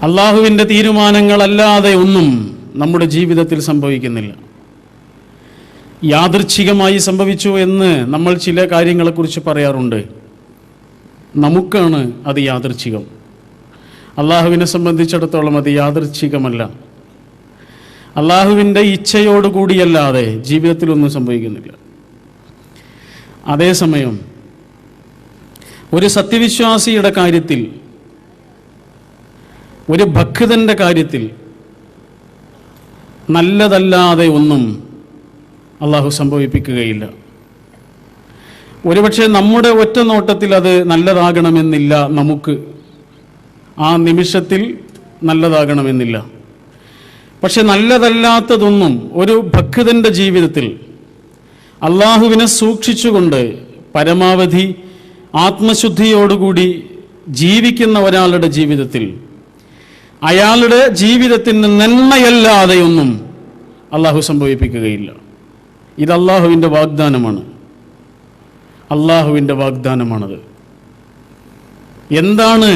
അള്ളാഹുവിൻ്റെ തീരുമാനങ്ങളല്ലാതെ ഒന്നും നമ്മുടെ ജീവിതത്തിൽ സംഭവിക്കുന്നില്ല. യാദൃച്ഛികമായി സംഭവിച്ചു എന്ന് നമ്മൾ ചില കാര്യങ്ങളെക്കുറിച്ച് പറയാറുണ്ട്. നമുക്കാണ് അത് യാദൃച്ഛികം. അള്ളാഹുവിനെ സംബന്ധിച്ചിടത്തോളം അത് യാദൃച്ഛികമല്ല. അള്ളാഹുവിൻ്റെ ഇച്ഛയോടുകൂടിയല്ലാതെ ജീവിതത്തിലൊന്നും സംഭവിക്കുന്നില്ല. അതേസമയം ഒരു സത്യവിശ്വാസിയുടെ കാര്യത്തിൽ, ഒരു ഭക്തൻ്റെ കാര്യത്തിൽ നല്ലതല്ലാതെ ഒന്നും അള്ളാഹു സംഭവിപ്പിക്കുകയില്ല. ഒരുപക്ഷെ നമ്മുടെ ഒറ്റ നോട്ടത്തിൽ അത് നല്ലതാകണമെന്നില്ല, നമുക്ക് ആ നിമിഷത്തിൽ നല്ലതാകണമെന്നില്ല. പക്ഷെ നല്ലതല്ലാത്തതൊന്നും ഒരു ഭക്തൻ്റെ ജീവിതത്തിൽ അള്ളാഹുവിനെ സൂക്ഷിച്ചുകൊണ്ട് പരമാവധി ആത്മശുദ്ധിയോടുകൂടി ജീവിക്കുന്ന ഒരാളുടെ ജീവിതത്തിൽ അയാളുടെ ജീവിതത്തിന് നന്മയല്ലാതെയൊന്നും അള്ളാഹു സംഭവിപ്പിക്കുകയില്ല. ഇത് അള്ളാഹുവിൻ്റെ വാഗ്ദാനമാണ്. അള്ളാഹുവിൻ്റെ വാഗ്ദാനമാണത്. എന്താണ്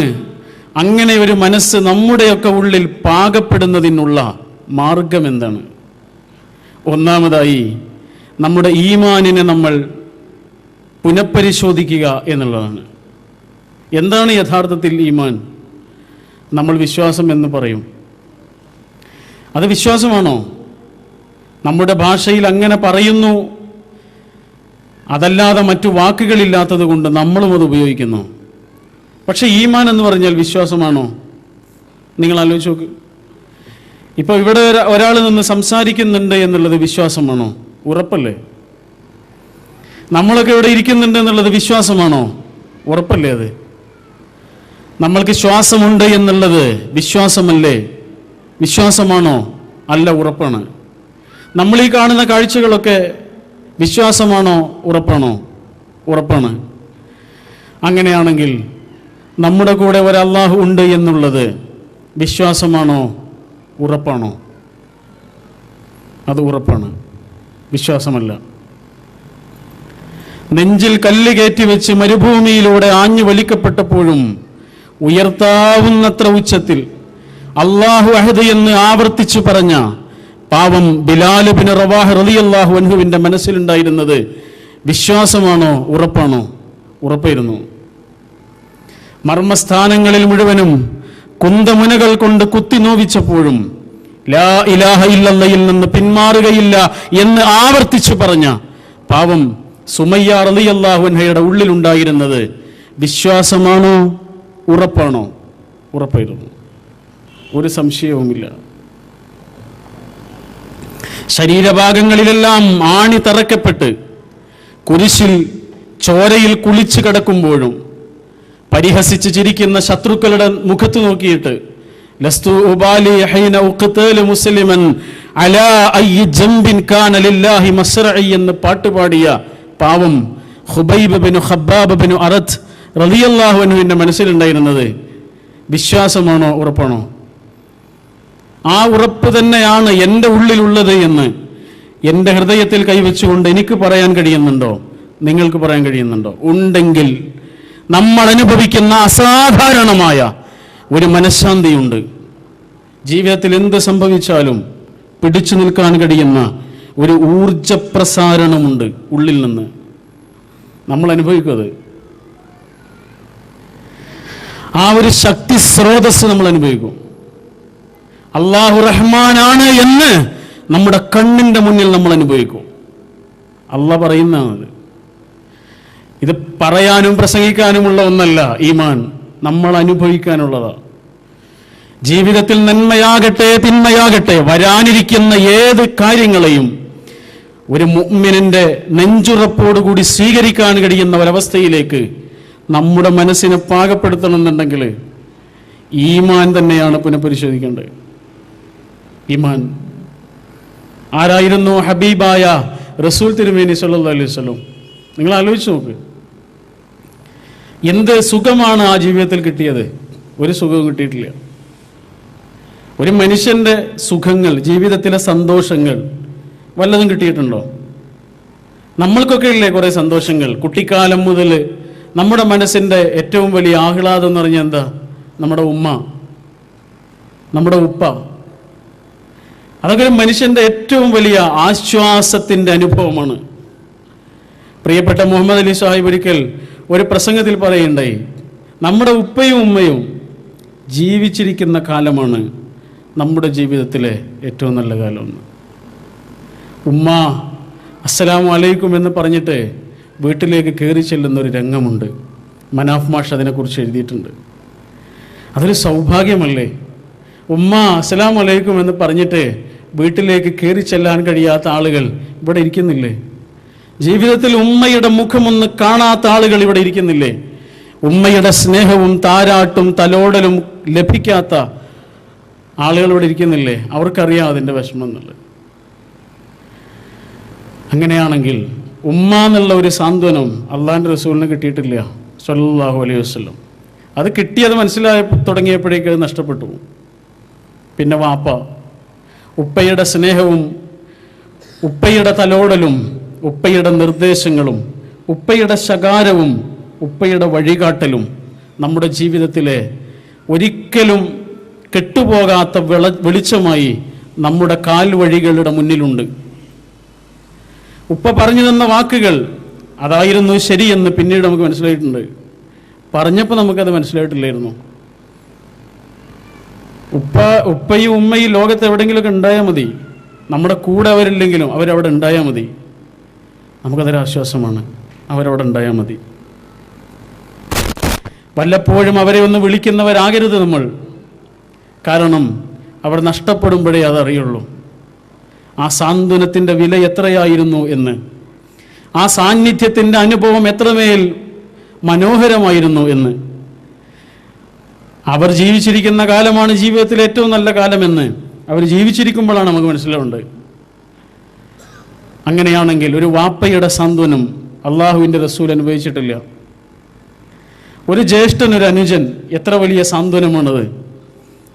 അങ്ങനെ ഒരു മനസ്സ് നമ്മുടെയൊക്കെ ഉള്ളിൽ പാകപ്പെടുന്നതിനുള്ള മാർഗം എന്താണ്? ഒന്നാമതായി നമ്മുടെ ഈമാനിനെ നമ്മൾ പുനഃപരിശോധിക്കുക എന്നുള്ളതാണ്. എന്താണ് യഥാർത്ഥത്തിൽ ഈമാൻ? നമ്മൾ വിശ്വാസം എന്ന് പറയും. അത് വിശ്വാസമാണോ? നമ്മുടെ ഭാഷയിൽ അങ്ങനെ പറയുന്നു, അതല്ലാതെ മറ്റു വാക്കുകളില്ലാത്തത് കൊണ്ട് നമ്മളും അത് ഉപയോഗിക്കുന്നു. പക്ഷെ ഈമാൻ എന്ന് പറഞ്ഞാൽ വിശ്വാസമാണോ? നിങ്ങൾ ആലോചിച്ച് നോക്ക്. ഇപ്പോൾ ഇവിടെ ഒരാൾ നിന്ന് സംസാരിക്കുന്നുണ്ട് എന്നുള്ളത് വിശ്വാസമാണോ? ഉറപ്പല്ലേ? നമ്മളൊക്കെ ഇവിടെ ഇരിക്കുന്നുണ്ട് എന്നുള്ളത് വിശ്വാസമാണോ? ഉറപ്പല്ലേ? അത് നമ്മൾക്ക് ശ്വാസമുണ്ട് എന്നുള്ളത് വിശ്വാസമല്ലേ? വിശ്വാസമാണോ? അല്ല, ഉറപ്പാണ്. നമ്മൾ ഈ കാണുന്ന കാഴ്ചകളൊക്കെ വിശ്വാസമാണോ? ഉറപ്പാണോ? ഉറപ്പാണ്. അങ്ങനെയാണെങ്കിൽ നമ്മുടെ കൂടെ ഒരു അല്ലാഹു ഉണ്ട് എന്നുള്ളത് വിശ്വാസമാണോ? ഉറപ്പാണോ? അത് ഉറപ്പാണ്, വിശ്വാസമല്ല. നെഞ്ചിൽ കല്ല് കയറ്റി വെച്ച് മരുഭൂമിയിലൂടെ ആഞ്ഞു വലിക്കപ്പെട്ടപ്പോഴും ഉയർത്താവുന്നത്ര ഉച്ചത്തിൽ അല്ലാഹു അഹദ് എന്ന് ആവർത്തിച്ചു പറഞ്ഞ പാവം ബിലാൽ ഇബ്നു റവാഹ് റളിയല്ലാഹു അൻഹുവിൻ്റെ മനസ്സിലുണ്ടായിരുന്നത് വിശ്വാസമാണോ? ഉറപ്പാണോ? ഉറപ്പായിരുന്നു. മർമ്മസ്ഥാനങ്ങളിൽ മുഴുവനും കുന്തമുനകൾ കൊണ്ട് കുത്തി നോവിച്ചപ്പോഴും ലാ ഇലാഹ ഇല്ലല്ലയിൽ നിന്ന് പിന്മാറുകയില്ല എന്ന് ആവർത്തിച്ചു പറഞ്ഞ പാവം സുമയ്യ റളിയല്ലാഹു അൻഹയുടെ ഉള്ളിലുണ്ടായിരുന്നത് വിശ്വാസമാണോ? ഉറപ്പാണോ? ഉറപ്പായിരുന്നു, ഒരു സംശയവുമില്ല. ശരീരഭാഗങ്ങളിലെല്ലാം ആണി തറക്കപ്പെട്ട് കുരിശിൽ ചോരയിൽ കുളിച്ചു കിടക്കുമ്പോഴും പരിഹസിച്ച് ചിരിക്കുന്ന ശത്രുക്കളുടെ മുഖത്ത് നോക്കിയിട്ട് ലസ്തു ഉബാലി ഹൈന ഉഖ്തല മുസ്ലിമൻ അലാ അയ്യി ജംബിൻ കാന ലില്ലാഹി മസ്റഇ എന്ന് പാട്ടുപാടിയ പാവം ഖുബൈബ് ബിൻ ഖബ്ബാബ് ബിൻ അറദ് റളിയല്ലാഹു അൻഹുവിൻ്റെ മനസ്സിലുണ്ടായിരുന്നത് വിശ്വാസമാണോ? ഉറപ്പാണോ? ആ ഉറപ്പ് തന്നെയാണ് എൻ്റെ ഉള്ളിലുള്ളത് എന്ന് എൻ്റെ ഹൃദയത്തിൽ കൈവച്ചുകൊണ്ട് എനിക്ക് പറയാൻ കഴിയുന്നുണ്ടോ? നിങ്ങൾക്ക് പറയാൻ കഴിയുന്നുണ്ടോ? ഉണ്ടെങ്കിൽ നമ്മൾ അനുഭവിക്കുന്ന അസാധാരണമായ ഒരു മനഃശാന്തിയുണ്ട്. ജീവിതത്തിൽ എന്ത് സംഭവിച്ചാലും പിടിച്ചു നിൽക്കാൻ കഴിയുന്ന ഒരു ഊർജപ്രസാരണമുണ്ട് ഉള്ളിൽ നിന്ന്. നമ്മൾ അനുഭവിക്കുന്നത് ആ ഒരു ശക്തി സ്രോതസ് നമ്മൾ അനുഭവിക്കും. അല്ലാഹു റഹ്മാനാണ് എന്ന് നമ്മുടെ കണ്ണിൻ്റെ മുന്നിൽ നമ്മൾ അനുഭവിക്കും. അല്ലാഹ് പറയുന്നതാണ്. ഇത് പറയാനും പ്രസംഗിക്കാനുമുള്ള ഒന്നല്ല ഈമാൻ, നമ്മൾ അനുഭവിക്കാനുള്ളതാ. ജീവിതത്തിൽ നന്മയാകട്ടെ തിന്മയാകട്ടെ വരാനിരിക്കുന്ന ഏത് കാര്യങ്ങളെയും ഒരു മുഅ്മിനിന്റെ നെഞ്ചുറപ്പോടുകൂടി സ്വീകരിക്കാൻ കഴിയുന്ന ഒരവസ്ഥയിലേക്ക് നമ്മുടെ മനസ്സിനെ പാകപ്പെടുത്തണമെന്നുണ്ടെങ്കിൽ ഈമാൻ തന്നെയാണ് പുനഃപരിശോധിക്കേണ്ടത്. ഈമാൻ. ആരായിരുന്നു ഹബീബായ റസൂൽ തിരുമേനി സല്ലല്ലാഹു അലൈഹി വസല്ലം? നിങ്ങൾ ആലോചിച്ച് നോക്ക്. എന്ത് സുഖമാണ് ആ ജീവിതത്തിൽ കിട്ടിയത്? ഒരു സുഖവും കിട്ടിയിട്ടില്ല. ഒരു മനുഷ്യൻ്റെ സുഖങ്ങൾ, ജീവിതത്തിലെ സന്തോഷങ്ങൾ വല്ലതും കിട്ടിയിട്ടുണ്ടോ? നമ്മൾക്കൊക്കെ ഇല്ലേ കുറേ സന്തോഷങ്ങൾ? കുട്ടിക്കാലം മുതൽ നമ്മുടെ മനസ്സിൻ്റെ ഏറ്റവും വലിയ ആഹ്ലാദം എന്ന് പറഞ്ഞാൽ എന്താ? നമ്മുടെ ഉമ്മ. നമ്മുടെ ഉപ്പ. അതൊക്കെ ഒരു മനുഷ്യൻ്റെ ഏറ്റവും വലിയ ആശ്വാസത്തിൻ്റെ അനുഭവമാണ്. പ്രിയപ്പെട്ട മുഹമ്മദ് അലി സാഹിബ് ഒരിക്കൽ ഒരു പ്രസംഗത്തിൽ പറയുണ്ടായി, നമ്മുടെ ഉപ്പയും ഉമ്മയും ജീവിച്ചിരിക്കുന്ന കാലമാണ് നമ്മുടെ ജീവിതത്തിലെ ഏറ്റവും നല്ല കാലമെന്ന്. ഉമ്മ അസ്സലാമു അലൈക്കും എന്ന് പറഞ്ഞിട്ട് വീട്ടിലേക്ക് കയറി ചെല്ലുന്നൊരു രംഗമുണ്ട്. മനാഫ് മാഷ് അതിനെക്കുറിച്ച് എഴുതിയിട്ടുണ്ട്. അതൊരു സൗഭാഗ്യമല്ലേ? ഉമ്മ അസ്സലാമു അലൈക്കും എന്ന് പറഞ്ഞിട്ട് വീട്ടിലേക്ക് കയറി ചെല്ലാൻ കഴിയാത്ത ആളുകൾ ഇവിടെ ഇരിക്കുന്നില്ലേ? ജീവിതത്തിൽ ഉമ്മയുടെ മുഖമൊന്ന് കാണാത്ത ആളുകൾ ഇവിടെ ഇരിക്കുന്നില്ലേ? ഉമ്മയുടെ സ്നേഹവും താരാട്ടും തലോടലും ലഭിക്കാത്ത ആളുകൾ ഇവിടെ ഇരിക്കുന്നില്ലേ? അവർക്കറിയാം അതിൻ്റെ വിഷമം എന്നുള്ളത്. അങ്ങനെയാണെങ്കിൽ ഉമ്മ എന്നുള്ള ഒരു സാന്ത്വനം അള്ളാഹിൻ്റെ റസൂലിന് കിട്ടിയിട്ടില്ല സ്വല്ലല്ലാഹു അലൈഹി വസല്ലം. അത് കിട്ടിയത് മനസ്സിലായി തുടങ്ങിയപ്പോഴേക്ക് അത് നഷ്ടപ്പെട്ടു. പിന്നെ വാപ്പ, ഉപ്പയുടെ സ്നേഹവും ഉപ്പയുടെ തലോടലും ഉപ്പയുടെ നിർദ്ദേശങ്ങളും ഉപ്പയുടെ ശകാരവും ഉപ്പയുടെ വഴികാട്ടലും നമ്മുടെ ജീവിതത്തിലെ ഒരിക്കലും കെട്ടുപോകാത്ത വെളിച്ചമായി നമ്മുടെ കാൽവഴികളുടെ മുന്നിലുണ്ട്. ഉപ്പ പറഞ്ഞു തന്ന വാക്കുകൾ അതായിരുന്നു ശരിയെന്ന് പിന്നീട് നമുക്ക് മനസ്സിലായിട്ടുണ്ട്. പറഞ്ഞപ്പോൾ നമുക്കത് മനസ്സിലായിട്ടില്ലായിരുന്നു. ഉപ്പയും ഉമ്മയും ലോകത്ത് എവിടെയെങ്കിലുമൊക്കെ ഉണ്ടായാൽ മതി, നമ്മുടെ കൂടെ അവരില്ലെങ്കിലും അവരവിടെ ഉണ്ടായാൽ മതി, നമുക്കതൊരാശ്വാസമാണ്. അവരവിടെ ഉണ്ടായാൽ മതി. വല്ലപ്പോഴും അവരെ ഒന്ന് വിളിക്കുന്നവരാകരുത് നമ്മൾ. കാരണം അവർ നഷ്ടപ്പെടുമ്പോഴേ അതറിയുള്ളൂ ആ സാന്ത്വനത്തിൻ്റെ വില എത്രയായിരുന്നു എന്ന്, ആ സാന്നിധ്യത്തിൻ്റെ അനുഭവം എത്രമേൽ മനോഹരമായിരുന്നു എന്ന്. അവർ ജീവിച്ചിരിക്കുന്ന കാലമാണ് ജീവിതത്തിലെ ഏറ്റവും നല്ല കാലമെന്ന് അവർ ജീവിച്ചിരിക്കുമ്പോഴാണ് നമുക്ക് മനസ്സിലാവേണ്ടത്. അങ്ങനെയാണെങ്കിൽ ഒരു വാപ്പയുടെ സാന്ത്വനം അള്ളാഹുവിൻ്റെ റസൂൽ അനുഭവിച്ചിട്ടില്ല. ഒരു ജ്യേഷ്ഠൻ, ഒരു അനുജൻ, എത്ര വലിയ സാന്ത്വനമാണത്.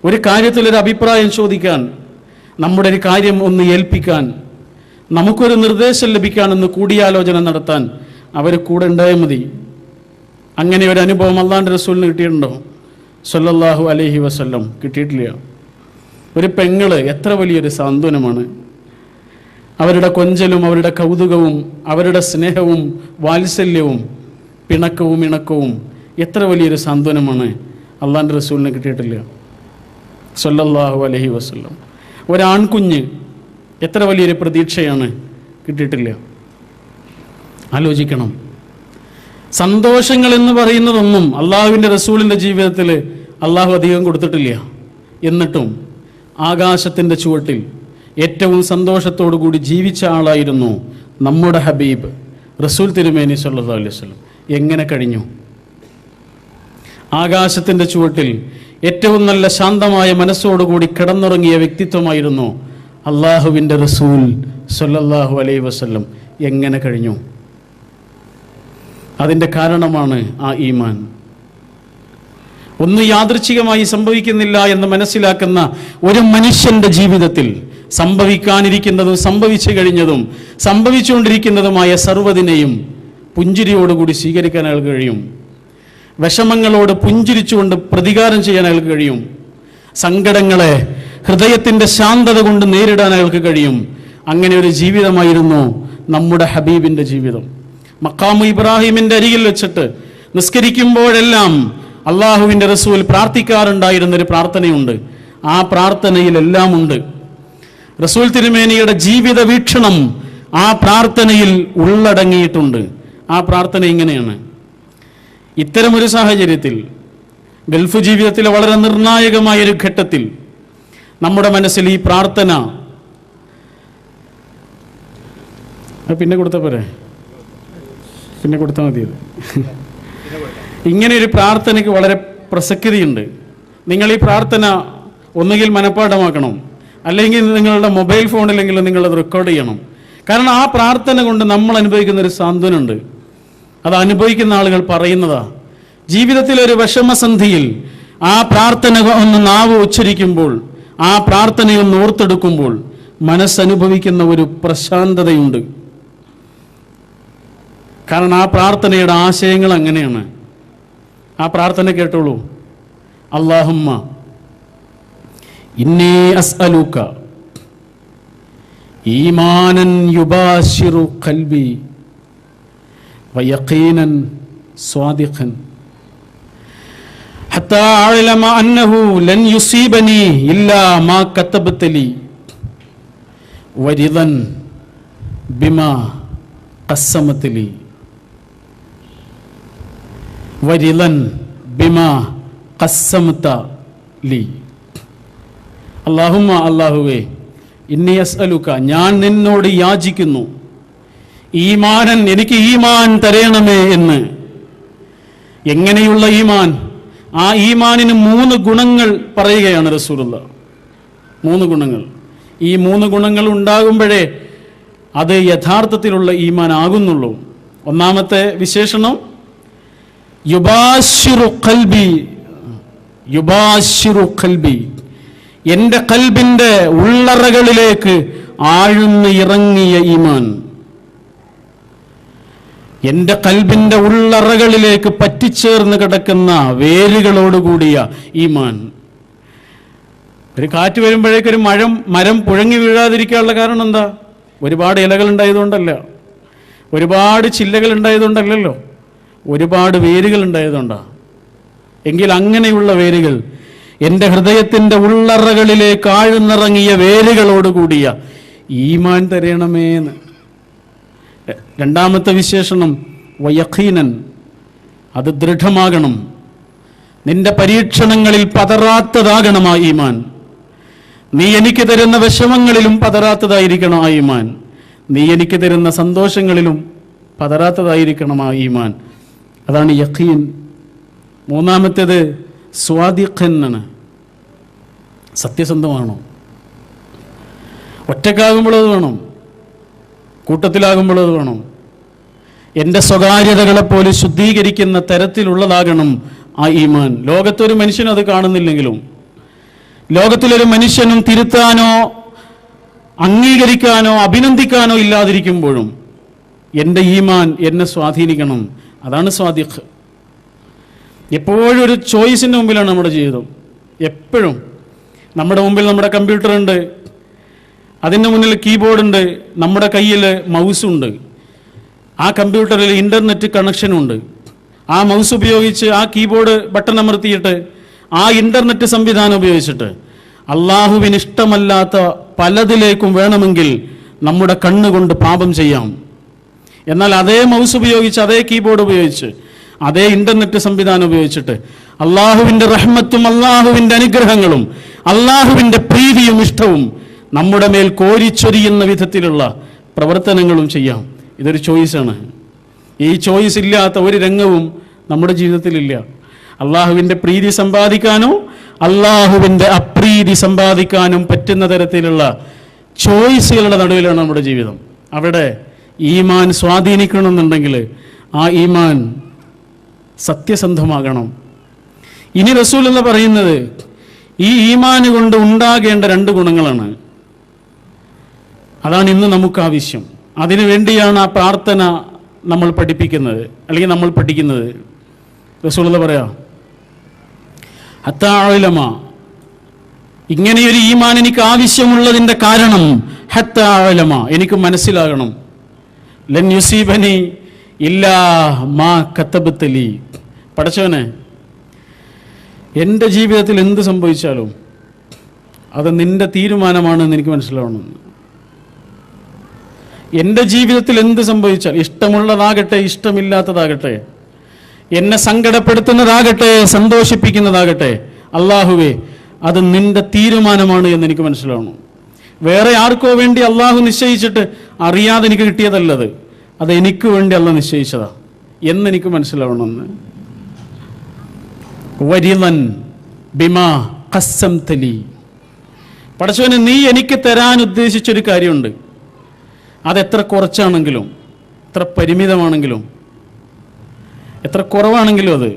ഒരു കാര്യത്തിലൊരു അഭിപ്രായം ചോദിക്കാൻ, നമ്മുടെ ഒരു കാര്യം ഒന്ന് ഏൽപ്പിക്കാൻ, നമുക്കൊരു നിർദ്ദേശം ലഭിക്കാനെന്ന് കൂടിയാലോചന നടത്താൻ അവർ കൂടെ ഉണ്ടായാൽ മതി. അങ്ങനെ ഒരു അനുഭവം അള്ളാഹിൻ്റെ റസൂലിന് കിട്ടിയിട്ടുണ്ടോ? സ്വല്ലല്ലാഹു അലൈഹി വസല്ലം കിട്ടിയിട്ടില്ല. ഒരു പെങ്ങള് എത്ര വലിയൊരു സാന്ത്വനമാണ്. അവരുടെ കൊഞ്ചലും അവരുടെ കൗതുകവും അവരുടെ സ്നേഹവും വാത്സല്യവും പിണക്കവും ഇണക്കവും എത്ര വലിയൊരു സാന്ത്വനമാണ് അള്ളാഹിൻ്റെ റസൂലിന് കിട്ടിയിട്ടില്ല സ്വല്ലല്ലാഹു അലൈഹി വസല്ലം. ഒരാൺകുഞ്ഞ് എത്ര വലിയൊരു പ്രതീക്ഷയാണ് കിട്ടിയിട്ടില്ല. ആലോചിക്കണം. സന്തോഷങ്ങൾ എന്ന് പറയുന്നതൊന്നും അള്ളാഹുവിൻ്റെ റസൂലിൻ്റെ ജീവിതത്തിൽ അള്ളാഹു അധികം കൊടുത്തിട്ടില്ല. എന്നിട്ടും ആകാശത്തിൻ്റെ ചുവട്ടിൽ ഏറ്റവും സന്തോഷത്തോടു കൂടി ജീവിച്ച ആളായിരുന്നു നമ്മുടെ ഹബീബ് റസൂൽ തിരുമേനി സ്വല്ലല്ലാഹു അലൈഹി വസല്ലം. എങ്ങനെ കഴിഞ്ഞു? ആകാശത്തിൻ്റെ ചുവട്ടിൽ ഏറ്റവും നല്ല ശാന്തമായ മനസ്സോടുകൂടി കിടന്നുറങ്ങിയ വ്യക്തിത്വമായിരുന്നു അള്ളാഹുവിൻ്റെ റസൂൽ സ്വല്ലല്ലാഹു അലൈഹി വസല്ലം. എങ്ങനെ കഴിഞ്ഞു? അതിൻ്റെ കാരണമാണ് ആ ഈമാൻ. ഒന്നും യാദൃച്ഛികമായി സംഭവിക്കുന്നില്ല എന്ന് മനസ്സിലാക്കുന്ന ഒരു മനുഷ്യൻ്റെ ജീവിതത്തിൽ സംഭവിക്കാനിരിക്കുന്നതും സംഭവിച്ചു കഴിഞ്ഞതും സംഭവിച്ചുകൊണ്ടിരിക്കുന്നതുമായ സർവ്വതിനെയും പുഞ്ചിരിയോടുകൂടി സ്വീകരിക്കാൻ അയാൾക്ക് കഴിയും. വിഷമങ്ങളോട് പുഞ്ചിരിച്ചുകൊണ്ട് പ്രതികാരം ചെയ്യാൻ അയാൾക്ക് കഴിയും. സങ്കടങ്ങളെ ഹൃദയത്തിൻ്റെ ശാന്തത കൊണ്ട് നേരിടാൻ അയാൾക്ക് കഴിയും. അങ്ങനെ ഒരു ജീവിതമായിരുന്നു നമ്മുടെ ഹബീബിൻ്റെ ജീവിതം. മഖാമു ഇബ്രാഹിമിൻ്റെ അരികിൽ വെച്ചിട്ട് നിസ്കരിക്കുമ്പോഴെല്ലാം അള്ളാഹുവിൻ്റെ റസൂൽ പ്രാർത്ഥിക്കാറുണ്ടായിരുന്നൊരു പ്രാർത്ഥനയുണ്ട്. ആ പ്രാർത്ഥനയിലെല്ലാം ഉണ്ട്. റസൂൽ തിരുമേനിയുടെ ജീവിത വീക്ഷണം ആ പ്രാർത്ഥനയിൽ ഉള്ളടങ്ങിയിട്ടുണ്ട്. ആ പ്രാർത്ഥന ഇങ്ങനെയാണ്. ഇത്തരമൊരു സാഹചര്യത്തിൽ, ഗൾഫ് ജീവിതത്തിലെ വളരെ നിർണായകമായൊരു ഘട്ടത്തിൽ നമ്മുടെ മനസ്സിൽ ഈ പ്രാർത്ഥന പിന്നെ കൊടുത്താൽ പോരെ? പിന്നെ കൊടുത്താൽ മതിയത്. ഇങ്ങനെ ഒരു പ്രാർത്ഥനയ്ക്ക് വളരെ പ്രസക്തിയുണ്ട്. നിങ്ങൾ ഈ പ്രാർത്ഥന ഒന്നുകിൽ മനഃപ്പാഠമാക്കണം, അല്ലെങ്കിൽ നിങ്ങളുടെ മൊബൈൽ ഫോണിലെങ്കിലും നിങ്ങളത് റെക്കോർഡ് ചെയ്യണം. കാരണം ആ പ്രാർത്ഥന കൊണ്ട് നമ്മൾ അനുഭവിക്കുന്ന ഒരു സാന്ത്വനമുണ്ട്. അത് അനുഭവിക്കുന്ന ആളുകൾ പറയുന്നതാ. ജീവിതത്തിലൊരു വിഷമസന്ധിയിൽ ആ പ്രാർത്ഥന ഒന്ന് നാവ് ഉച്ചരിക്കുമ്പോൾ, ആ പ്രാർത്ഥനയൊന്ന് ഓർത്തെടുക്കുമ്പോൾ മനസ്സനുഭവിക്കുന്ന ഒരു പ്രശാന്തതയുണ്ട്. കാരണം ആ പ്രാർത്ഥനയുടെ ആശയങ്ങൾ അങ്ങനെയാണ്. ആ പ്രാർത്ഥന കേട്ടോളൂ. അല്ലാഹുമ്മ ഇന്നി അസ്അലുക ഈമാനൻ യുബാശിറു ഖൽബി വയഖീനൻ സ്വാദിഖൻ ഹത്താ അഅലമ അന്നഹു ലൻ യുസീബനി ഇല്ലാ മാ കതബത ലി വരിദൻ ബിമാ ഖസ്സമത ലി വരിദൻ ബിമാ ഖസ്സമത ലി. അല്ലാഹുമ്മ, അല്ലാഹുവേ, ഇന്നി അസ്അലുക, ഞാൻ നിന്നോട് യാചിക്കുന്നു, ഈമാനൻ, എനിക്ക് ഈമാൻ തരയണമേ എന്ന്. എങ്ങനെയുള്ള ഈമാൻ? ആ ഈമാനിന് 3 ഗുണങ്ങൾ പറയുകയാണ് റസൂലുള്ള. 3 ഗുണങ്ങൾ. ഈ 3 ഗുണങ്ങൾ ഉണ്ടാകുമ്പോഴേ അത് യഥാർത്ഥത്തിലുള്ള ഈമാൻ ആകുന്നുള്ളൂ. ഒന്നാമത്തെ വിശേഷണം യുബാശിറു ഖൽബി, യുബാശിറു ഖൽബി, എൻ്റെ ഖൽബിൻ്റെ ഉള്ളറകളിലേക്ക് ആഴ്ന്ന് ഇറങ്ങിയ ഈമാൻ, എൻ്റെ ഖൽബിൻ്റെ ഉള്ളറകളിലേക്ക് പറ്റിച്ചേർന്ന് കിടക്കുന്ന വേരുകളോടുകൂടിയ ഈമാൻ. ഒരു കാറ്റ് വരുമ്പോഴേക്കൊരു മരം പുഴങ്ങി വീഴാതിരിക്കാനുള്ള കാരണം എന്താ? ഒരുപാട് ഇലകൾ ഉണ്ടായതുകൊണ്ടല്ല, ഒരുപാട് ചില്ലകൾ ഉണ്ടായതുകൊണ്ടല്ലല്ലോ, ഒരുപാട് വേരുകൾ ഉണ്ടായതുകൊണ്ടാണ്. എങ്കിൽ അങ്ങനെയുള്ള വേരുകൾ, എൻ്റെ ഹൃദയത്തിൻ്റെ ഉള്ളറകളിലേക്ക് ആഴ്ന്നിറങ്ങിയ വേരുകളോടുകൂടിയ ഈമാൻ തരയണമേന്ന്. രണ്ടാമത്തെ വിശേഷണം വയഖീനൻ, അത് ദൃഢമാകണം. നിന്റെ പരീക്ഷണങ്ങളിൽ പതറാത്തതാകണം ആ ഈമാൻ. നീ എനിക്ക് തരുന്ന വിഷമങ്ങളിലും പതറാത്തതായിരിക്കണം ആ ഈമാൻ. നീ എനിക്ക് തരുന്ന സന്തോഷങ്ങളിലും പതറാത്തതായിരിക്കണം ആ ഈമാൻ. അതാണ് യഖീൻ. മൂന്നാമത്തേത് സ്വാദിഖൻ ആണ്. സത്യസന്ധമാണോ? ഒറ്റക്കാകുമ്പോഴത് വേണം, കൂട്ടത്തിലാകുമ്പോഴത് വേണം. എൻ്റെ സ്വകാര്യതകളെപ്പോലെ ശുദ്ധീകരിക്കുന്ന തരത്തിലുള്ളതാകണം ആ ഈമാൻ. ലോകത്തൊരു മനുഷ്യനും അത് കാണുന്നില്ലെങ്കിലും, ലോകത്തിലൊരു മനുഷ്യനും തിരുത്താനോ അംഗീകരിക്കാനോ അഭിനന്ദിക്കാനോ ഇല്ലാതിരിക്കുമ്പോഴും എൻ്റെ ഈമാൻ എന്നെ സ്വാധീനിക്കണം. അതാണ് സ്വാദിഖ്. എപ്പോഴും ഒരു ചോയ്സിൻ്റെ മുമ്പിലാണ് നമ്മുടെ ജീവിതം. എപ്പോഴും നമ്മുടെ മുമ്പിൽ നമ്മുടെ കമ്പ്യൂട്ടർ ഉണ്ട്, അതിൻ്റെ മുന്നിൽ കീബോർഡുണ്ട്, നമ്മുടെ കയ്യിൽ മൗസുണ്ട്, ആ കമ്പ്യൂട്ടറിൽ ഇൻ്റർനെറ്റ് കണക്ഷനുണ്ട്. ആ മൗസ് ഉപയോഗിച്ച് ആ കീബോർഡ് ബട്ടൺ അമർത്തിയിട്ട് ആ ഇൻ്റർനെറ്റ് സംവിധാനം ഉപയോഗിച്ചിട്ട് അള്ളാഹുവിന് ഇഷ്ടമല്ലാത്ത പലതിലേക്കും വേണമെങ്കിൽ നമ്മുടെ കണ്ണുകൊണ്ട് പാപം ചെയ്യാം. എന്നാൽ അതേ മൗസ് ഉപയോഗിച്ച്, അതേ കീബോർഡ് ഉപയോഗിച്ച്, അതേ ഇൻ്റർനെറ്റ് സംവിധാനം ഉപയോഗിച്ചിട്ട് അള്ളാഹുവിൻ്റെ റഹ്മത്തും അള്ളാഹുവിൻ്റെ അനുഗ്രഹങ്ങളും അള്ളാഹുവിൻ്റെ പ്രീതിയും ഇഷ്ടവും നമ്മുടെ മേൽ കോരിച്ചൊരിയുന്ന വിധത്തിലുള്ള പ്രവർത്തനങ്ങളും ചെയ്യാം. ഇതൊരു ചോയ്സാണ്. ഈ ചോയ്സ് ഇല്ലാത്ത ഒരു രംഗവും നമ്മുടെ ജീവിതത്തിലില്ല. അള്ളാഹുവിൻ്റെ പ്രീതി സമ്പാദിക്കാനോ അള്ളാഹുവിൻ്റെ അപ്രീതി സമ്പാദിക്കാനും പറ്റുന്ന തരത്തിലുള്ള ചോയ്സുകളുടെ നടുവിലാണ് നമ്മുടെ ജീവിതം. അവിടെ ഈമാൻ സ്വാധീനിക്കണമെന്നുണ്ടെങ്കിൽ ആ ഈമാൻ സത്യസന്ധമാകണം. ഇനി റസൂൽ എന്ന് പറയുന്നത് ഈ ഈമാന് കൊണ്ട് ഉണ്ടാകേണ്ട 2 ഗുണങ്ങളാണ്. അതാണ് ഇന്ന് നമുക്ക് ആവശ്യം. അതിനു വേണ്ടിയാണ് ആ പ്രാർത്ഥന നമ്മൾ പഠിപ്പിക്കുന്നത്, അല്ലെങ്കിൽ നമ്മൾ പഠിക്കുന്നത്. റസൂൽ പറയാ ഹത്താ ഉലമ, ഇങ്ങനെയൊരു ഈമാൻ എനിക്ക് ആവശ്യമുള്ളതിൻ്റെ കാരണം ഹത്താ ഉലമ, എനിക്ക് മനസ്സിലാകണം. ലൻ യുസീബനി ഇല്ലാ മാ കതബത ലി, പടച്ചവനെ, എൻ്റെ ജീവിതത്തിൽ എന്ത് സംഭവിച്ചാലും അത് നിന്റെ തീരുമാനമാണെന്ന് എനിക്ക് മനസ്സിലാവണം. എൻ്റെ ജീവിതത്തിൽ എന്ത് സംഭവിച്ചാൽ, ഇഷ്ടമുള്ളതാകട്ടെ ഇഷ്ടമില്ലാത്തതാകട്ടെ, എന്നെ സങ്കടപ്പെടുത്തുന്നതാകട്ടെ സന്തോഷിപ്പിക്കുന്നതാകട്ടെ, അള്ളാഹുവേ, അത് നിന്റെ തീരുമാനമാണ് എന്ന് എനിക്ക് മനസ്സിലാവണം. വേറെ ആർക്കോ വേണ്ടി അള്ളാഹു നിശ്ചയിച്ചിട്ട് അറിയാതെ എനിക്ക് കിട്ടിയതല്ലത്, അത് എനിക്ക് വേണ്ടി അള്ളാഹ് നിശ്ചയിച്ചതാ എന്നെനിക്ക് മനസ്സിലാവണമെന്ന്. വരിളൻ ബിമാ ഖസ്സംത ലി, പടച്ചവനെ, നീ എനിക്ക് തരാൻ ഉദ്ദേശിച്ചൊരു കാര്യമുണ്ട്. അതെത്ര കുറച്ചാണെങ്കിലും, എത്ര പരിമിതമാണെങ്കിലും, എത്ര കുറവാണെങ്കിലും, അത്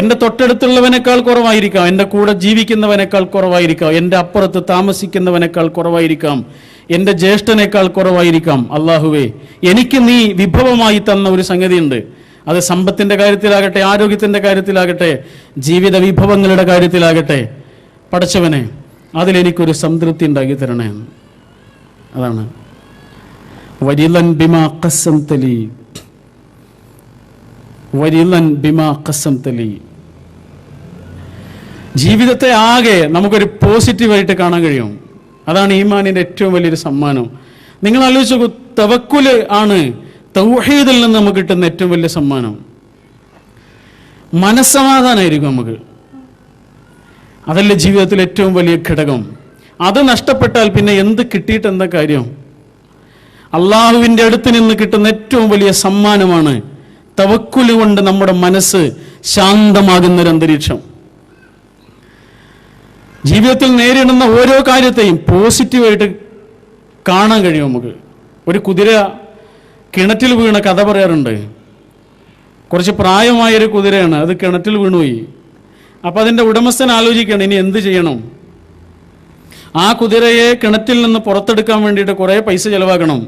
എൻ്റെ തൊട്ടടുത്തുള്ളവനേക്കാൾ കുറവായിരിക്കാം, എൻ്റെ കൂടെ ജീവിക്കുന്നവനേക്കാൾ കുറവായിരിക്കാം, എൻ്റെ അപ്പുറത്ത് താമസിക്കുന്നവനേക്കാൾ കുറവായിരിക്കാം, എൻ്റെ ജ്യേഷ്ഠനേക്കാൾ കുറവായിരിക്കാം. അള്ളാഹുവേ, എനിക്ക് നീ വിഭവമായി തന്ന ഒരു സംഗതിയുണ്ട്. അത് സമ്പത്തിൻ്റെ കാര്യത്തിലാകട്ടെ, ആരോഗ്യത്തിൻ്റെ കാര്യത്തിലാകട്ടെ, ജീവിത വിഭവങ്ങളുടെ കാര്യത്തിലാകട്ടെ, പടച്ചവനെ, അതിലെനിക്കൊരു സംതൃപ്തി ഉണ്ടാക്കി തരണേ. അതാണ് വരിലൻ ബിമാ ഖസംതലി, വരിലൻ ബിമാ ഖസംതലി. ജീവിതത്തെ ആകെ നമുക്കൊരു പോസിറ്റീവായിട്ട് കാണാൻ കഴിയും. അതാണ് ഈമാനിൻ്റെ ഏറ്റവും വലിയൊരു സമ്മാനം. നിങ്ങൾ ആലോചിച്ച് നോക്കൂ, തവക്കുല് ആണ് തൗഹീദിൽ നിന്ന് നമുക്ക് കിട്ടുന്ന ഏറ്റവും വലിയ സമ്മാനം. മനസ്സമാധാനമായിരിക്കും നമുക്ക്. അതല്ലേ ജീവിതത്തിൽ ഏറ്റവും വലിയ ഘടകം. അത് നഷ്ടപ്പെട്ടാൽ പിന്നെ എന്ത് കിട്ടിയിട്ട് എന്താ കാര്യം? അള്ളാഹുവിൻ്റെ അടുത്ത് നിന്ന് കിട്ടുന്ന ഏറ്റവും വലിയ സമ്മാനമാണ് തവക്കുല് കൊണ്ട് നമ്മുടെ മനസ്സ് ശാന്തമാകുന്നൊരു അന്തരീക്ഷം. ജീവിതത്തിൽ നേരിടുന്ന ഓരോ കാര്യത്തെയും പോസിറ്റീവായിട്ട് കാണാൻ കഴിയും നമുക്ക്. ഒരു കുതിര കിണറ്റിൽ വീണ കഥ പറയാറുണ്ട്. കുറച്ച് പ്രായമായൊരു കുതിരയാണ്, അത് കിണറ്റിൽ വീണുപോയി. അപ്പം അതിൻ്റെ ഉടമസ്ഥൻ ആലോചിക്കണം ഇനി എന്ത് ചെയ്യണം. ആ കുതിരയെ കിണറ്റിൽ നിന്ന് പുറത്തെടുക്കാൻ വേണ്ടിയിട്ട് കുറേ പൈസ ചിലവാക്കണം.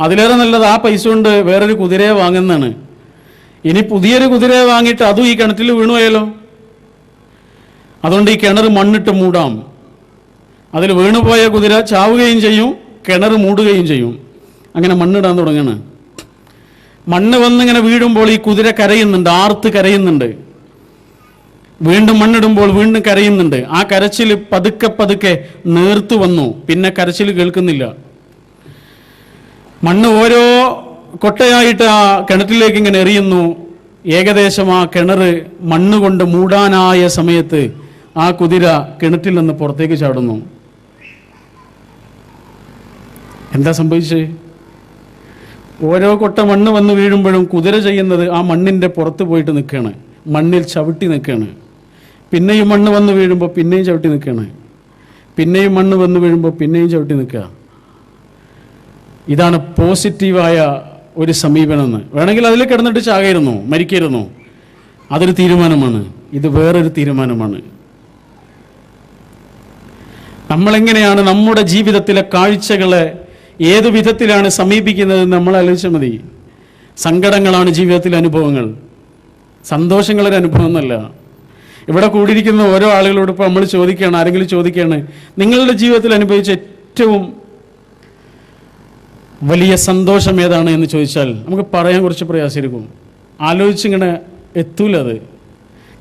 അതിലേറെ നല്ലത് ആ പൈസ കൊണ്ട് വേറൊരു കുതിരയെ വാങ്ങുന്നതാണ്. ഇനി പുതിയൊരു കുതിരയെ വാങ്ങിയിട്ട് അതും ഈ കിണറ്റിൽ വീണുപോയാലോ? അതുകൊണ്ട് ഈ കിണർ മണ്ണിട്ട് മൂടാം. അതിൽ വീണുപോയ കുതിര ചാവുകയും ചെയ്യും, കിണർ മൂടുകയും ചെയ്യും. അങ്ങനെ മണ്ണിടാൻ തുടങ്ങണം. മണ്ണ് വന്നിങ്ങനെ വീഴുമ്പോൾ ഈ കുതിര കരയുന്നുണ്ട്, ആർത്ത് കരയുന്നുണ്ട്. വീണ്ടും മണ്ണിടുമ്പോൾ വീണ്ടും കരയുന്നുണ്ട്. ആ കരച്ചിൽ പതുക്കെ പതുക്കെ നേർത്തു വന്നു. പിന്നെ കരച്ചിൽ കേൾക്കുന്നില്ല. മണ്ണ് ഓരോ കൊട്ടയായിട്ട് ആ കിണറ്റിലേക്ക് ഇങ്ങനെ എറിയുന്നു. ഏകദേശം ആ കിണർ മണ്ണ് കൊണ്ട് മൂടാനായ സമയത്ത് ആ കുതിര കിണറ്റിൽ നിന്ന് പുറത്തേക്ക് ചാടുന്നു. എന്താ സംഭവിച്ചത്? ഓരോ കൊട്ട മണ്ണ് വന്ന് വീഴുമ്പോഴും കുതിര ചെയ്യുന്നത് ആ മണ്ണിൻ്റെ പുറത്ത് പോയിട്ട് നിൽക്കുകയാണ്, മണ്ണിൽ ചവിട്ടി നിൽക്കുകയാണ്. പിന്നെയും മണ്ണ് വന്ന് വീഴുമ്പോൾ പിന്നെയും ചവിട്ടി നിൽക്കുകയാണ്, പിന്നെയും മണ്ണ് വന്ന് വീഴുമ്പോൾ പിന്നെയും ചവിട്ടി നിൽക്കുക. ഇതാണ് പോസിറ്റീവായ ഒരു സമീപനം. വേണമെങ്കിൽ അതിൽ കിടന്നിട്ട് ചാകരുന്നു, മരിക്കരുന്നു. അതൊരു തീരുമാനമാണ്. ഇത് വേറൊരു തീരുമാനമാണ്. നമ്മളെങ്ങനെയാണ് നമ്മുടെ ജീവിതത്തിലെ കാഴ്ചകളെ ഏതു വിധത്തിലാണ് സമീപിക്കുന്നത് നമ്മൾ ആലോചിച്ചാൽ മതി. സങ്കടങ്ങളാണ് ജീവിതത്തിലെ അനുഭവങ്ങൾ, സന്തോഷങ്ങളൊരു അനുഭവം എന്നല്ല. ഇവിടെ കൂടിയിരിക്കുന്ന ഓരോ ആളുകളോട് ഇപ്പോൾ നമ്മൾ ചോദിക്കുകയാണ്, ആരെങ്കിലും ചോദിക്കുകയാണ്, നിങ്ങളുടെ ജീവിതത്തിൽ അനുഭവിച്ച ഏറ്റവും വലിയ സന്തോഷം ഏതാണ് എന്ന് ചോദിച്ചാൽ നമുക്ക് പറയാൻ കുറച്ച് പ്രയാസമായിരിക്കും. ആലോചിച്ചിങ്ങനെ എത്തൂല അത്.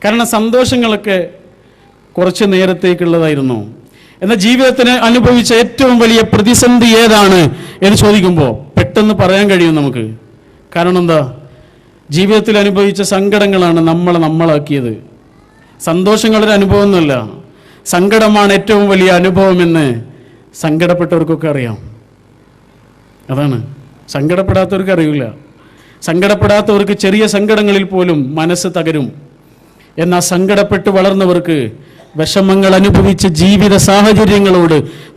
കാരണം സന്തോഷങ്ങളൊക്കെ കുറച്ച് നേരത്തേക്കുള്ളതായിരുന്നു. എന്നാൽ ജീവിതത്തിന് അനുഭവിച്ച ഏറ്റവും വലിയ പ്രതിസന്ധി ഏതാണ് എന്ന് ചോദിക്കുമ്പോൾ പെട്ടെന്ന് പറയാൻ കഴിയും നമുക്ക്. കാരണം എന്താ? ജീവിതത്തിൽ അനുഭവിച്ച സങ്കടങ്ങളാണ് നമ്മളാക്കിയത്. സന്തോഷങ്ങളൊരു അനുഭവമൊന്നുമല്ല, സങ്കടമാണ് ഏറ്റവും വലിയ അനുഭവമെന്ന് സങ്കടപ്പെട്ടവർക്കൊക്കെ അറിയാം. അതാണ്, സങ്കടപ്പെടാത്തവർക്ക് അറിയില്ല. സങ്കടപ്പെടാത്തവർക്ക് ചെറിയ സങ്കടങ്ങളിൽ പോലും മനസ്സ് തകരും. എന്നാൽ സങ്കടപ്പെട്ട് വളർന്നവർക്ക് വിഷമങ്ങൾ അനുഭവിച്ച് ജീവിത സാഹചര്യങ്ങളോട്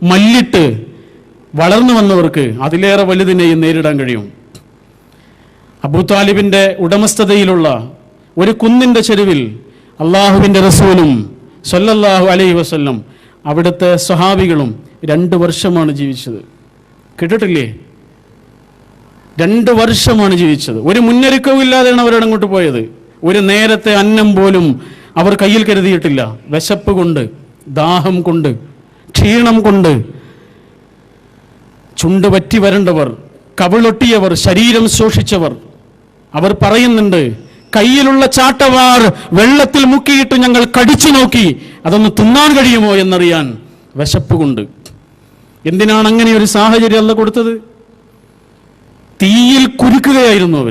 മല്ലിട്ട് വളർന്നു വന്നവർക്ക് അതിലേറെ വലുതിനെയും നേരിടാൻ കഴിയും. അബൂതാലിബിൻ്റെ ഉടമസ്ഥതയിലുള്ള ഒരു കുന്നിൻ്റെ ചെരുവിൽ അള്ളാഹുവിൻ്റെ റസൂലും സല്ലല്ലാഹു അലൈഹി വസല്ലം അവിടുത്തെ സ്വഹാബികളും 2 വർഷമാണ് ജീവിച്ചത്. കേട്ടിട്ടില്ലേ? 2 വർഷമാണ് ജീവിച്ചത്. ഒരു മുന്നൊരുക്കവും ഇല്ലാതെയാണ് അവരവിടെ അങ്ങോട്ട് പോയത്. ഒരു നേരത്തെ അന്നം പോലും അവർ കയ്യിൽ കരുതിയിട്ടില്ല. വിശപ്പ് കൊണ്ട്, ദാഹം കൊണ്ട്, ക്ഷീണം കൊണ്ട് ചുണ്ട് പറ്റി വരണ്ടവർ, കവിളൊട്ടിയവർ, ശരീരം ശോഷിച്ചവർ. അവർ പറയുന്നുണ്ട്, കയ്യിലുള്ള ചാട്ടവാർ വെള്ളത്തിൽ മുക്കിയിട്ട് ഞങ്ങൾ കടിച്ചു നോക്കി, അതൊന്ന് തിന്നാൻ കഴിയുമോ എന്നറിയാൻ വിശപ്പ് കൊണ്ട്. എന്തിനാണ് അങ്ങനെ ഒരു സാഹചര്യം അല്ലാഹു കൊടുത്തത്? തീയിൽ കുരുക്കുകയായിരുന്നു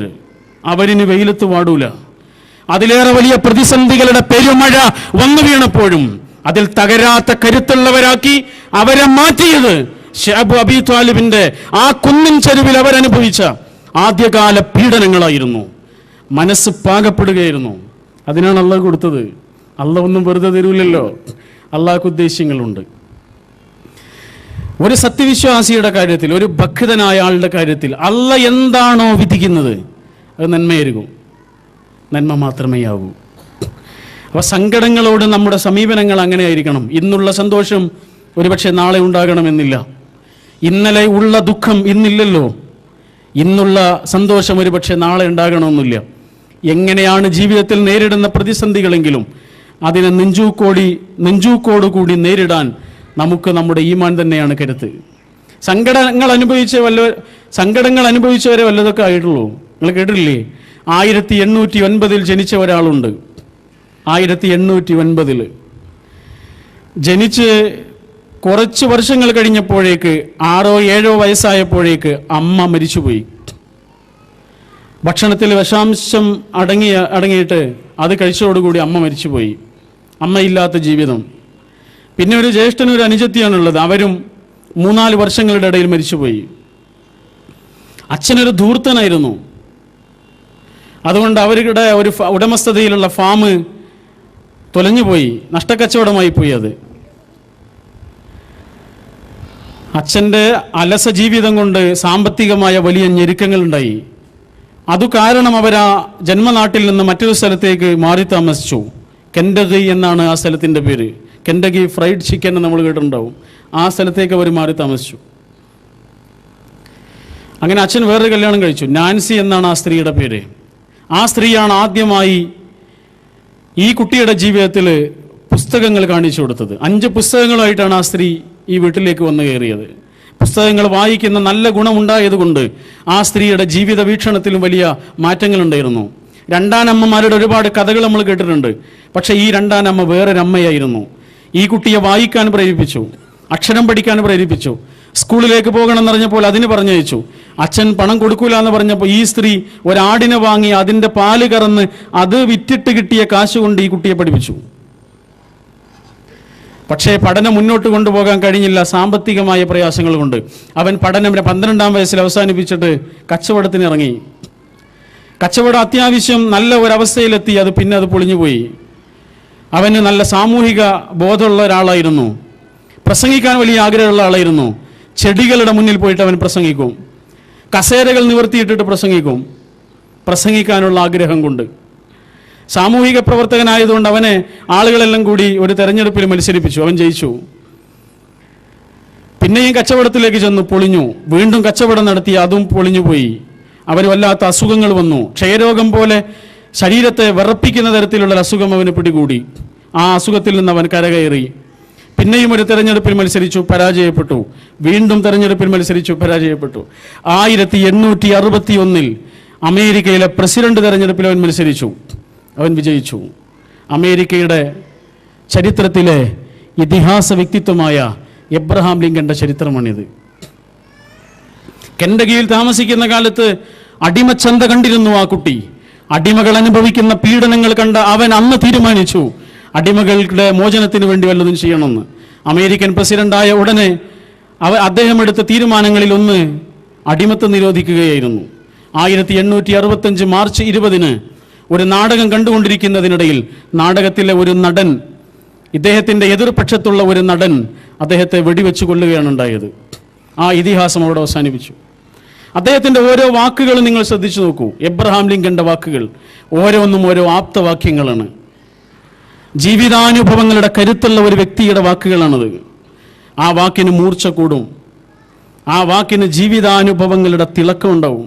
അവരിന് വെയിലത്ത് വാടൂല. അതിലേറെ വലിയ പ്രതിസന്ധികളുടെ പെരുമഴ വന്നു വീണപ്പോഴും അതിൽ തകരാത്ത കരുത്തുള്ളവരാക്കി അവരെ മാറ്റിയത് അബൂ താലിബിന്റെ ആ കുന്നിൻ ചെരുവിൽ അവരനുഭവിച്ച ആദ്യകാല പീഡനങ്ങളായിരുന്നു. മനസ്സ് പാകപ്പെടുകയായിരുന്നു. അതിനാണ് അള്ളാഹു കൊടുത്തത്. അള്ളാഹു ഒന്നും വെറുതെ തരൂലല്ലോ, അള്ളാഹുക്ക് ഉദ്ദേശ്യങ്ങളുണ്ട്. ഒരു സത്യവിശ്വാസിയുടെ കാര്യത്തിൽ, ഒരു ഭക്തനായ ആളുടെ കാര്യത്തിൽ അള്ളാഹു എന്താണോ വിധിക്കുന്നത് അത് നന്മയായിരിക്കും, നന്മ മാത്രമേ ആകൂ. അപ്പോൾ സങ്കടങ്ങളോട് നമ്മുടെ സമീപനങ്ങൾ അങ്ങനെ ആയിരിക്കണം. ഇന്നുള്ള സന്തോഷം ഒരുപക്ഷെ നാളെ ഉണ്ടാകണമെന്നില്ല. ഇന്നലെ ഉള്ള ദുഃഖം ഇന്നില്ലല്ലോ. ഇന്നുള്ള സന്തോഷം ഒരുപക്ഷെ നാളെ ഉണ്ടാകണമെന്നില്ല. എങ്ങനെയാണ് ജീവിതത്തിൽ നേരിടുന്ന പ്രതിസന്ധികളെങ്കിലും അതിനെ നെഞ്ചൂക്കോടുകൂടി നേരിടാൻ നമുക്ക് നമ്മുടെ ഈമാൻ തന്നെയാണ് കരുത്ത്. സങ്കടങ്ങൾ അനുഭവിച്ചവരെ വല്ലതൊക്കെ ആയിട്ടുള്ളൂ. നിങ്ങൾ കേട്ടില്ലേ, 1809 ജനിച്ച ഒരാളുണ്ട്. 1809 ജനിച്ച് കുറച്ച് വർഷങ്ങൾ കഴിഞ്ഞപ്പോഴേക്ക് 6-7 വയസ്സായപ്പോഴേക്ക് അമ്മ മരിച്ചുപോയി. ഭക്ഷണത്തിൽ വിഷാംശം അടങ്ങിയിട്ട് അത് കഴിച്ചതോടുകൂടി അമ്മ മരിച്ചുപോയി. അമ്മയില്ലാത്ത ജീവിതം. പിന്നെ ഒരു ജ്യേഷ്ഠനും ഒരു അനുജത്തിയാണുള്ളത്. അവരും 3-4 വർഷങ്ങളുടെ ഇടയിൽ മരിച്ചുപോയി. അച്ഛനൊരു ധൂർത്തനായിരുന്നു. അതുകൊണ്ട് അവരുടെ ഒരു ഉടമസ്ഥതയിലുള്ള ഫാം തൊലഞ്ഞുപോയി, നഷ്ടക്കച്ചവടമായി പോയി. അത് അച്ഛൻ്റെ അലസ ജീവിതം കൊണ്ട് സാമ്പത്തികമായ വലിയ ഞെരുക്കങ്ങളുണ്ടായി. അതു കാരണം അവർ ആ ജന്മനാട്ടിൽ നിന്ന് മറ്റൊരു സ്ഥലത്തേക്ക് മാറി താമസിച്ചു. കെൻഡഗി എന്നാണ് ആ സ്ഥലത്തിൻ്റെ പേര്. കെൻഡഗി ഫ്രൈഡ് ചിക്കൻ എന്ന് നമ്മൾ കേട്ടിട്ടുണ്ടാവും. ആ സ്ഥലത്തേക്ക് അവർ മാറി താമസിച്ചു. അങ്ങനെ അച്ഛൻ വേറൊരു കല്യാണം കഴിച്ചു. നാൻസി എന്നാണ് ആ സ്ത്രീയുടെ പേര്. ആ സ്ത്രീയാണ് ആദ്യമായി ഈ കുട്ടിയുടെ ജീവിതത്തിൽ പുസ്തകങ്ങൾ കാണിച്ചു കൊടുത്തത്. 5 പുസ്തകങ്ങളുമായിട്ടാണ് ആ സ്ത്രീ ഈ വീട്ടിലേക്ക് വന്നു കയറിയത്. പുസ്തകങ്ങൾ വായിക്കുന്ന നല്ല ഗുണമുണ്ടായതുകൊണ്ട് ആ സ്ത്രീയുടെ ജീവിത വീക്ഷണത്തിലും വലിയ മാറ്റങ്ങളുണ്ടായിരുന്നു. രണ്ടാനമ്മമാരുടെ ഒരുപാട് കഥകൾ നമ്മൾ കേട്ടിട്ടുണ്ട്. പക്ഷേ ഈ രണ്ടാനമ്മ വേറൊരമ്മയായിരുന്നു. ഈ കുട്ടിയെ വായിക്കാൻ പ്രേരിപ്പിച്ചു, അക്ഷരം പഠിക്കാൻ പ്രേരിപ്പിച്ചു. സ്കൂളിലേക്ക് പോകണം എന്നറിഞ്ഞപ്പോൾ അതിന് പറഞ്ഞയച്ചു. അച്ഛൻ പണം കൊടുക്കൂല എന്ന് പറഞ്ഞപ്പോൾ ഈ സ്ത്രീ ഒരാടിനെ വാങ്ങി അതിൻ്റെ പാല് കറന്ന് അത് വിറ്റിട്ട് കിട്ടിയ കാശ് കൊണ്ട് ഈ കുട്ടിയെ പഠിപ്പിച്ചു. പക്ഷേ പഠനം മുന്നോട്ട് കൊണ്ടുപോകാൻ കഴിഞ്ഞില്ല, സാമ്പത്തികമായ പ്രയാസങ്ങൾ കൊണ്ട്. അവൻ പഠനം 12-ാം വയസ്സിൽ അവസാനിപ്പിച്ചിട്ട് കച്ചവടത്തിന് ഇറങ്ങി. കച്ചവടം അത്യാവശ്യം നല്ല ഒരവസ്ഥയിലെത്തി. പിന്നെ അത് പൊളിഞ്ഞുപോയി. അവന് നല്ല സാമൂഹിക ബോധമുള്ള ഒരാളായിരുന്നു. പ്രസംഗിക്കാൻ വലിയ ആഗ്രഹമുള്ള ആളായിരുന്നു. ചെടികളുടെ മുന്നിൽ പോയിട്ട് അവൻ പ്രസംഗിക്കും. കസേരകൾ നിവർത്തിയിട്ടിട്ട് പ്രസംഗിക്കും, പ്രസംഗിക്കാനുള്ള ആഗ്രഹം കൊണ്ട്. സാമൂഹിക പ്രവർത്തകനായതുകൊണ്ട് അവനെ ആളുകളെല്ലാം കൂടി ഒരു തെരഞ്ഞെടുപ്പിൽ മത്സരിപ്പിച്ചു. അവൻ ജയിച്ചു. പിന്നെയും കച്ചവടത്തിലേക്ക് ചെന്നു, പൊളിഞ്ഞു. വീണ്ടും കച്ചവടം നടത്തി, അതും പൊളിഞ്ഞുപോയി. അവന് വല്ലാത്ത അസുഖങ്ങൾ വന്നു. ക്ഷയരോഗം പോലെ ശരീരത്തെ വിറപ്പിക്കുന്ന തരത്തിലുള്ള അസുഖം അവന് പിടികൂടി. ആ അസുഖത്തിൽ നിന്ന് അവൻ കരകയറി. പിന്നെയും ഒരു തെരഞ്ഞെടുപ്പിൽ മത്സരിച്ചു, പരാജയപ്പെട്ടു. വീണ്ടും തെരഞ്ഞെടുപ്പിൽ മത്സരിച്ചു, പരാജയപ്പെട്ടു. 1861 അമേരിക്കയിലെ പ്രസിഡന്റ് തെരഞ്ഞെടുപ്പിൽ അവൻ മത്സരിച്ചു. അവൻ വിജയിച്ചു. അമേരിക്കയുടെ ചരിത്രത്തിലെ ഇതിഹാസ വ്യക്തിത്വമായ എബ്രഹാം ലിങ്കന്റെ ചരിത്രമാണിത്. കെൻഡഗിയിൽ താമസിക്കുന്ന കാലത്ത് അടിമച്ചന്ത കണ്ടിരുന്നു ആ കുട്ടി. അടിമകൾ അനുഭവിക്കുന്ന പീഡനങ്ങൾ കണ്ട അവൻ അന്ന് തീരുമാനിച്ചു അടിമകളുടെ മോചനത്തിന് വേണ്ടി വല്ലതും ചെയ്യണമെന്ന്. അമേരിക്കൻ പ്രസിഡന്റായ ഉടനെ അദ്ദേഹം എടുത്ത തീരുമാനങ്ങളിൽ ഒന്ന് അടിമത്തം നിരോധിക്കുകയായിരുന്നു. 1865 മാർച്ച് 20 ഒരു നാടകം കണ്ടുകൊണ്ടിരിക്കുന്നതിനിടയിൽ നാടകത്തിലെ ഒരു നടൻ, ഇദ്ദേഹത്തിൻ്റെ എതിർപക്ഷത്തുള്ള ഒരു നടൻ അദ്ദേഹത്തെ വെടിവെച്ച് കൊല്ലുകയാണ് ഉണ്ടായത്. ആ ഇതിഹാസം അവിടെ അവസാനിപ്പിച്ചു. അദ്ദേഹത്തിൻ്റെ ഓരോ വാക്കുകളും നിങ്ങൾ ശ്രദ്ധിച്ചു നോക്കൂ. എബ്രഹാം ലിങ്കന്റെ വാക്കുകൾ ഓരോന്നും ഓരോ ആപ്തവാക്യങ്ങളാണ്. ജീവിതാനുഭവങ്ങളുടെ കരുത്തുള്ള ഒരു വ്യക്തിയുടെ വാക്കുകളാണത്. ആ വാക്കിന് മൂർച്ച കൂടും. ആ വാക്കിന് ജീവിതാനുഭവങ്ങളുടെ തിളക്കം ഉണ്ടാവും.